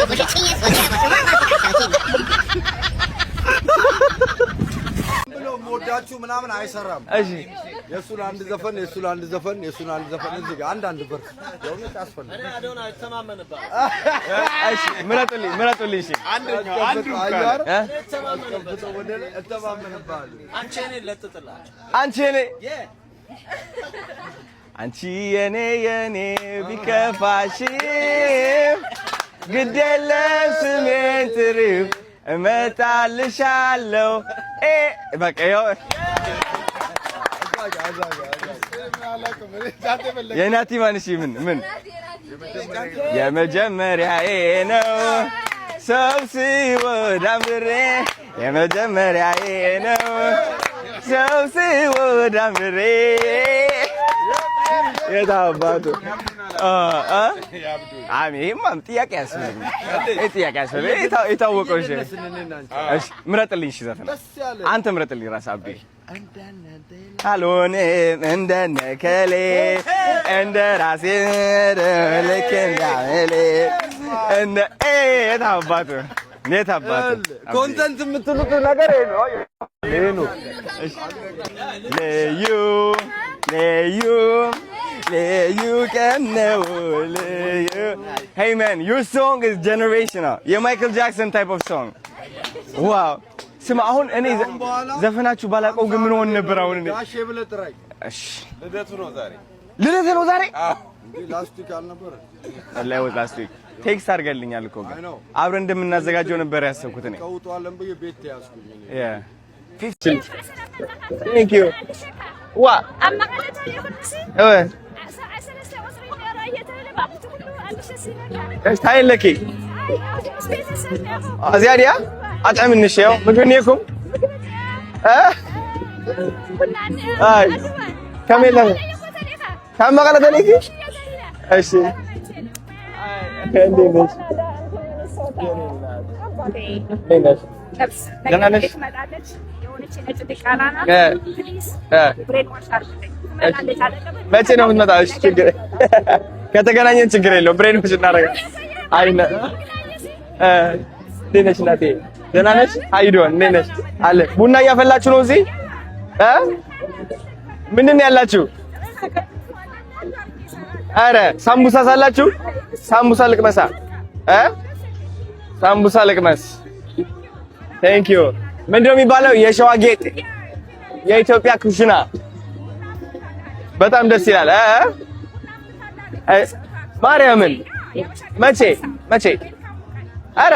不是亲眼所见，我是万万不可相信的。 ሞዳችሁ ምናምን አይሰራም። እሺ የሱን አንድ ዘፈን እዚህ ጋር አንድ ብር የእውነት ያስፈልጋል። እኔ አዶና ተማመነባት። እሺ ምረጡልኝ። እሺ አንዱ አያር ተማመነባት። አንቺ የኔ ቢከፋሽም ግድ የለም ስሜን ጥሪው እመጣልሻለሁ በቃ ያው የናቲ ማንሽ ምን የመጀመሪያዬ ነው ሰው ሲወዳምሬ የመጀመሪያዬ ነው ሰው ሲወዳምሬ የታባቱ አሜም ጥያቄ ያስፈልግ የታወቀው እሺ ምረጥልኝ እሺ ዘፈን አንተ ምረጥልኝ ራስ አቤ አልሆንም እንደነከሌ እንደ ራሴ ልክ እንዳመሌ እንደ የታባቱ ኮንተንት የምትሉት ነገር ይሄ ነው You can never you. Hey man, your song is generational. You're Michael Jackson type of song. Wow. ስማ አሁን እኔ ዘፈናችሁ ባላቀው ግን ምን ሆነ ነበር አሁን እኔ ጋሼ ብለህ ጥራኝ። እሺ ልደቱ ነው ዛሬ? አዎ ላስት ዊክ አልነበረ? ወላሂ ላስት ዊክ ቴክስት አድርገልኛል እኮ ግን አብረን እንደምናዘጋጀው ነበር ያሰብኩት እኔ ቀውጧለን ብዬ ቤት ያስኩኝ እኔ ያ 15 Thank you. What? أما قالت لي أوه. إيش تاين لكي؟ زيادة؟ أطعم النشيو. مجنيكم؟ هاي. كم يلا؟ كم قالت لكي؟ إيش؟ ليش؟ ليش؟ جنانش؟ መቼ ነው የምትመጣው? እሺ ችግር ከተገናኘን ችግር የለውም። ብሬን ወሽ እናደርጋለን። አይነ እንዴት ነሽ እናቴ? ደህና ነሽ? አይዶን እንዴት ነሽ? አለ ቡና እያፈላችሁ ነው እዚህ? ምንድን ነው ያላችሁ? አረ ሳምቡሳ ሳላችሁ? ሳምቡሳ ልቅመሳ ሳምቡሳ ልቅመስ። ቴንክ ዩ። ምንድነው የሚባለው? የሸዋ ጌጥ የኢትዮጵያ ኩሽና በጣም ደስ ይላል። ማርያምን መቼ? አረ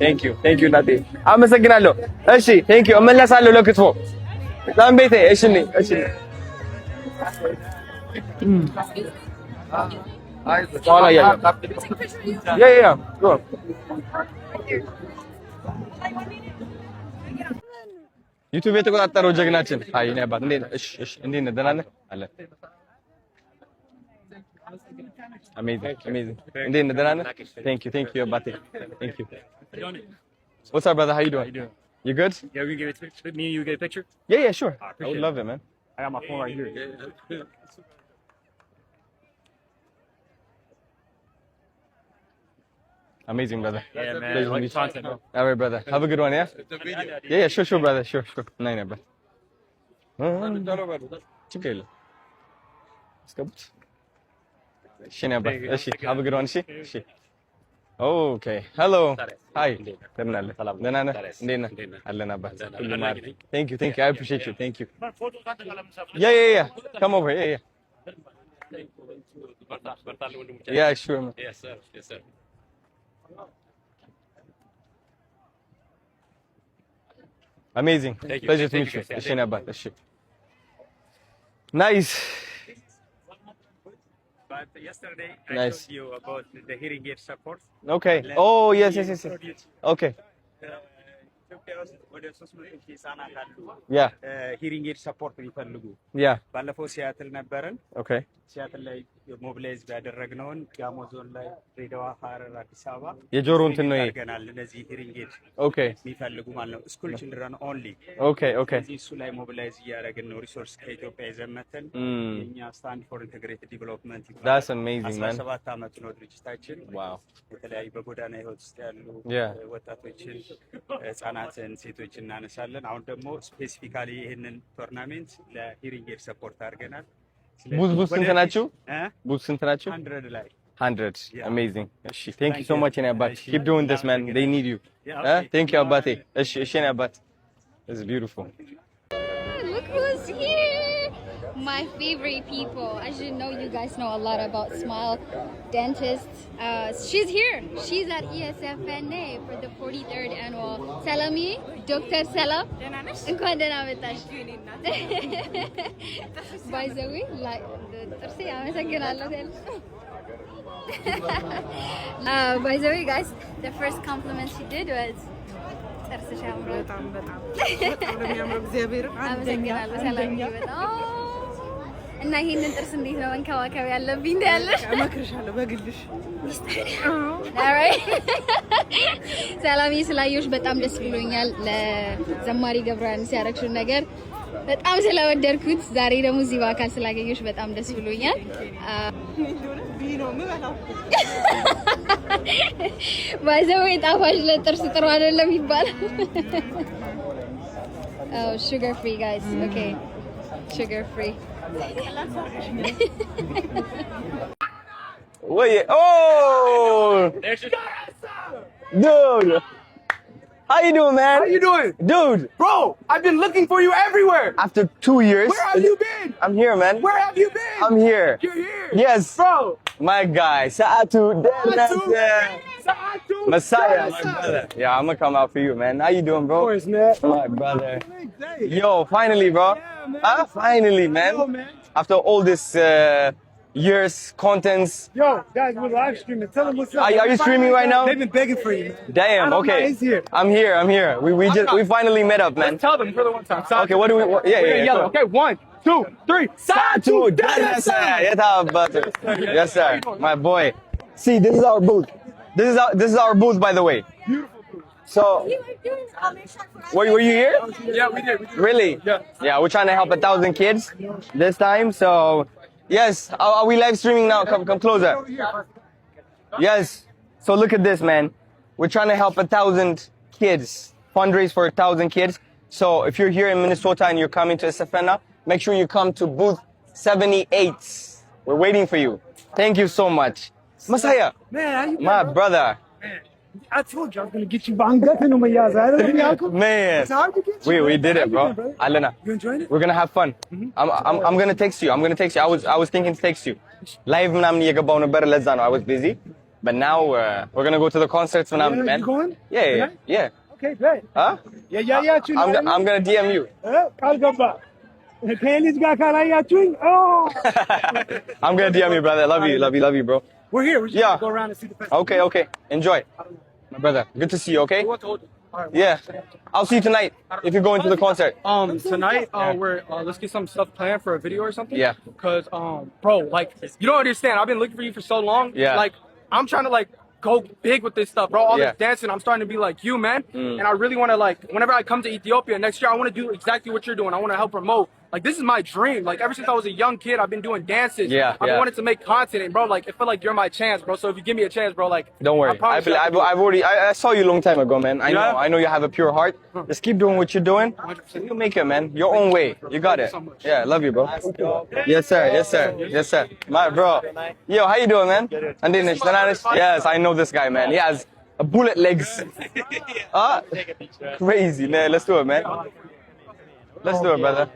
ቴንክ ዩ እናቴ አመሰግናለሁ። እሺ ቴንክ ዩ እመለሳለሁ ለክትፎ ዛም ቤቴ። እሺ ኋላ ያ ዩቲዩብ የተቆጣጠረው ጀግናችን አይ እኔ አባት እንዴት ነህ? እሺ እንዴት ነህ? ደህና ነህ? አለ አሜዚንግ እንዴት ነህ? ደህና ነህ? ቴንክ ዩ አባቴ ቴንክ ዩ What's up brother? How you doing? You good? Yeah, we get a picture. Me and you get a picture? Yeah, sure. I would love it, man. I got my phone right here. Amazing, brother. Yeah, man. I like content. All right, brother. Have a good one, yeah? Yeah, sure, brother. Sure. Nine, brother. ችግር የለም እስከቡት። እሺ ነበር። እሺ have a good one. እሺ Okay. Hello. Tares. Hi. Indeed. እንደምን አለ? ሰላም ደህና ነህ? Tares. እንዴት ነህ? እንዴት ነህ? አለን አባት። አለን። ሁሉ አለን ማለት እንግዲህ። Thank you. I appreciate you. Thank you. Yeah. Come over. Yeah. በርታለህ ወንድሞቼ። Yeah, sure. Man. Yes, sir. Yes, sir. Amazing. Thank you. Pleasure to Thank meet you, you. guys. እሺ ነህ አባት። እሺ. Nice. But yesterday Nice. I told you about the hearing aid support. Okay. Oh, yes. Okay. ኢትዮጵያ ውስጥ ወደ 300 ሺህ ህጻናት አሉ Yeah. ሂሪንግ ኤድ ሰፖርት የሚፈልጉ። Yeah. ባለፈው ሲያትል ነበረን። Okay. ሲያትል ላይ ሞቢላይዝ ያደረግነውን ጋሞ ዞን ላይ ድሬዳዋ፣ ሐረር፣ አዲስ አበባ የጆሮ እንትን ነው ይሄ? አድርገናል። እነዚህ ሂሪንግ ኤድ Okay. የሚፈልጉ ማለት ነው ስኩል ችልድረን ኦንሊ። Okay. Okay. እዚህ እሱ ላይ ሞቢላይዝ እያደረግን ነው። ሪሶርስ ከኢትዮጵያ ይዘመተን የኛ ስታንድ ፎር ኢንተግሬትድ ዲቨሎፕመንት That's amazing, man. 17 ዓመት ነው ድርጅታችን። Wow. የተለያዩ በጎዳና ህይወት ውስጥ ያሉ Yeah. ወጣቶችን፣ ህጻናትን፣ ሴቶችን እናነሳለን። አሁን ደግሞ ስፔሲፊካሊ ይህንን ቶርናሜንት ለሂሪንግ ኤድ ሰፖርት አድርገናል። ብዙ ስንት ናችሁ? ብዙ ስንት ናችሁ? 100 ላይ 100. Yeah. Amazing. እሺ thank you so you. much የኔ አባት. እሺ፣ Keep doing this, man. They need you. Yeah, okay. Thank you አባቴ. እሺ የኔ አባት. This is beautiful. Look who's here! My favorite people. As you know, you guys know a lot about Smile Dentist. She's here. She's at ESFNA for the 43rd annual. Salami, Dr. Salam. እንኳን ደህና መጣሽ። By the way, like ጥርሴ አመሰግናለሁ ያለሽ። By the way, guys, the first compliment she did was ጥርስሽ ያምራል። በጣም ለሚያምረው እግዚአብሔር አመሰግናለሁ ሰላም በጣም እና ይሄንን ጥርስ እንዴት ነው መንከባከብ ያለብኝ እንዳለሽ እመክርሻለሁ በግልሽ። alright ሰላም ስላየሁሽ በጣም ደስ ብሎኛል። ለዘማሪ ገብረሃና ሲያረክሽው ነገር በጣም ስለወደድኩት ዛሬ ደግሞ እዚህ በአካል ስላገኘሁሽ በጣም ደስ ብሎኛል። ቢኖ ምበላው ባይዘው ጣፋጭ ለጥርስ ጥሩ አይደለም ይባላል። Oh, sugar free guys. Okay. Sugar free. Wait. Oh! Dude! How you doing, man? How you doing? Dude, Bro, I've been looking for you everywhere. after 2 years, Where have you been? I'm here, man. Where have you been? I'm here. You're here. Yes. Bro. My guy, Saatu Saatu. Saatu. Messiah, my Saatu. brother. Yeah, I'm gonna come out for you, man. How you doing, bro? Of course, man. My brother. Yo, finally, bro. Huh? Finally, man. Yo, man. After all this years, contents. Yo, guys, we're live streaming. Tell them what's up. Are you streaming right now? They've been begging for you, man. Damn. Adam Okay. Knight is here. I'm here. We finally met up, man. Tell them for the one time. Okay. What do we? Yeah. Yellow. Okay, 1, 2, 3. Saatu Danasa. Yes, brother. Yes, sir. My boy. See, this is our booth. This is our booth, by the way. So, were you here? Yeah, we did. Really? Yeah. Yeah, we're trying to help 1,000 kids this time. So, yes. Are we live streaming now? Come closer. Yes. So look at this, man. We're trying to help 1,000 kids. Fundraise for 1,000 kids. So if you're here in Minnesota and you're coming to SFNA, make sure you come to booth 78. We're waiting for you. Thank you so much. Messiah, Man, how you my been, brother. I told you I was going to get you bangatan umayaz. I don't know. Man. It's hard to get you. We did How it, you bro. doing, brother? Alena, You enjoying it? we're gonna have fun. I'm gonna text you. I was thinking to text you. Live ምናምን እየገባሁ ነበር ለዛ ነው. I was busy. But now we're gonna go to the concerts ምናምን, Yeah, man. you going? Yeah. Tonight? Yeah. Okay, great. Huh? ያያያችሁ I'm gonna DM you. ቃል ገባ ከልጅ ጋር ካላያችሁኝ I'm gonna DM you, brother. Love you, bro. we're here. We're just Yeah. gonna go around and see the festival. Okay. Enjoy. My brother, good to see you, okay? Yeah. I'll see you tonight if you're going to the concert. Tonight, let's get some stuff planned for a video or something. Yeah. Cause, bro, like, you don't understand. I've been looking for you for so long. Yeah. Like, I'm trying to, like, go big with this stuff, bro. All Yeah. this dancing, I'm starting to be like you, man. And I really want to, like, whenever I come to Ethiopia next year, I want to do exactly what you're doing. I want to help promote Like, this is my dream. Like, ever since I was a young kid, I've been doing dances. Yeah, I've been yeah. wanting to make content, and bro, like, I feel like you're my chance, bro. So if you give me a chance, bro, like, Don't worry. promise you I can do it. I've already. I saw you a long time ago, man. Yeah? I know you have a pure heart. Just keep doing what you're doing. 100%. You'll make it, man. Your own way. You got it. so much. Yeah, love you, bro. Yes, sir. Yes, sir. Yes, sir. My bro. Yo, how you doing, man? Andinish, Dananish. Yes, I know this guy, man. He has a bullet legs. Crazy, man. Let's do it, man. Let's do it, brother.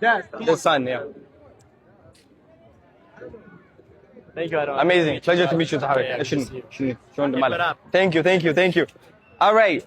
The son, yeah. Thank you, Amazing. Pleasure to meet you, Tahari. Thank you. All right.